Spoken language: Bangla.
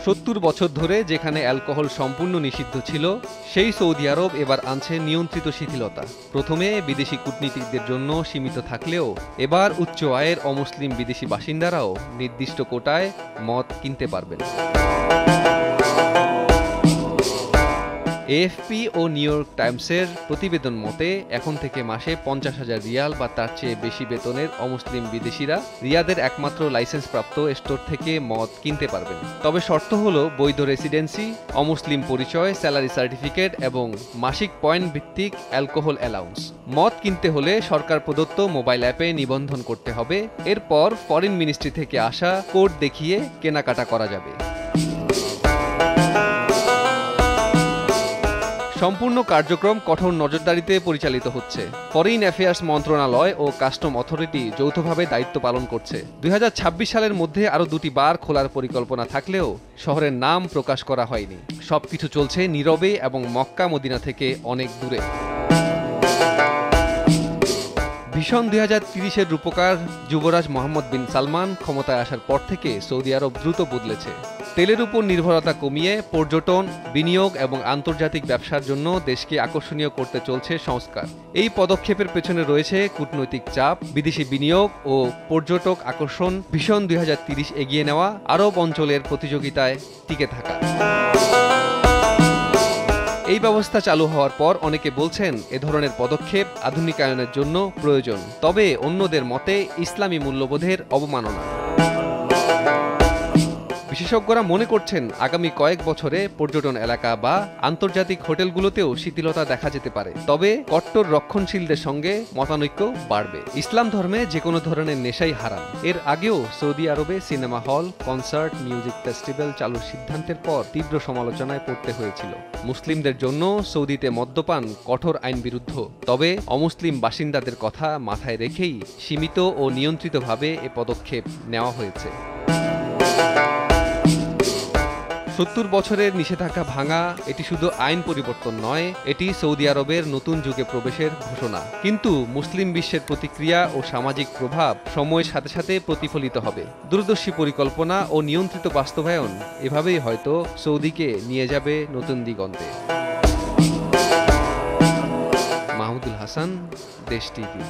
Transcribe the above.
70 বছর ধরে যেখানে অ্যালকোহল সম্পূর্ণ নিষিদ্ধ ছিল, সেই সৌদি আরব এবার আনছে নিয়ন্ত্রিত শিথিলতা। প্রথমে বিদেশি কূটনীতিকদের জন্য সীমিত থাকলেও এবার উচ্চ আয়ের অমুসলিম বিদেশি বাসিন্দারাও নির্দিষ্ট কোটায় মদ কিনতে পারবেন। এএফপি ও নিউ ইয়র্ক টাইমসের প্রতিবেদন মতে এখন থেকে মাসে 50,000 রিয়াল বা তার চেয়ে বেশি বেতনের অমুসলিম বিদেশিরা রিয়াদের একমাত্র লাইসেন্সপ্রাপ্ত স্টোর থেকে মদ কিনতে পারবেন। তবে শর্ত হলো বৈধ রেসিডেন্সি, অমুসলিম পরিচয়, স্যালারি সার্টিফিকেট এবং মাসিক পয়েন্ট ভিত্তিক অ্যালকোহল অ্যালাউন্স। মদ কিনতে হলে সরকার প্রদত্ত মোবাইল অ্যাপে নিবন্ধন করতে হবে। এরপর ফরেন মিনিস্ট্রি থেকে আসা কোড দেখিয়ে কেনাকাটা করা যাবে। সম্পূর্ণ কার্যক্রম কঠোর নজরদারিতে পরিচালিত হচ্ছে। ফরেন অ্যাফেয়ার্স মন্ত্রণালয় ও কাস্টম অথরিটি যৌথভাবে দায়িত্ব পালন করছে। 2026 সালের মধ্যে আরও 2টি বার খোলার পরিকল্পনা থাকলেও শহরের নাম প্রকাশ করা হয়নি। সবকিছু চলছে নীরবে এবং মক্কা মদিনা থেকে অনেক দূরে। ভীষণ 2030-এর রূপকার যুবরাজ মোহাম্মদ বিন সালমান ক্ষমতায় আসার পর থেকে সৌদি আরব দ্রুত বদলেছে। তেলের উপর নির্ভরতা কমিয়ে পর্যটন, বিনিয়োগ এবং আন্তর্জাতিক ব্যবসার জন্য দেশকে আকর্ষণীয় করতে চলছে সংস্কার। এই পদক্ষেপের পেছনে রয়েছে কূটনৈতিক চাপ, বিদেশি বিনিয়োগ ও পর্যটক আকর্ষণ, ভীষণ 2030 এগিয়ে নেওয়া, আরব অঞ্চলের প্রতিযোগিতায় টিকে থাকা। এই ব্যবস্থা চালু হওয়ার পর অনেকে বলছেন এ ধরনের পদক্ষেপ আধুনিকায়নের জন্য প্রয়োজন, তবে অন্যদের মতে ইসলামী মূল্যবোধের অবমাননা। বিশেষজ্ঞরা মনে করছেন আগামী কয়েক বছরে পর্যটন এলাকা বা আন্তর্জাতিক হোটেলগুলোতেও শিথিলতা দেখা যেতে পারে, তবে কট্টর রক্ষণশীলদের সঙ্গে মতানৈক্য বাড়বে। ইসলাম ধর্মে যে কোনো ধরনের নেশাই হারাম। এর আগেও সৌদি আরবে cinema hall, concert, music festival চালুর সিদ্ধান্তের পর তীব্র সমালোচনায় পড়তে হয়েছিল। মুসলিমদের জন্য সৌদিতে মদ্যপান কঠোর আইন বিরুদ্ধ, তবে অমুসলিম বাসিন্দাদের কথা মাথায় রেখেই সীমিত ও নিয়ন্ত্রিতভাবে এ পদক্ষেপ নেওয়া হয়েছে। 70 বছরের নিষেধাজ্ঞা ভাঙা এটি শুধু আইন পরিবর্তন নয়, এটি সৌদি আরবের নতুন যুগে প্রবেশের ঘোষণা। কিন্তু মুসলিম বিশ্বের প্রতিক্রিয়া ও সামাজিক প্রভাব সময়ের সাথে সাথে প্রতিফলিত হবে। দূরদর্শী পরিকল্পনা ও নিয়ন্ত্রিত বাস্তবায়ন এভাবেই হয়তো সৌদিকে নিয়ে যাবে নতুন দিগন্তে। মাহমুদুল হাসান, দেশ টিভি।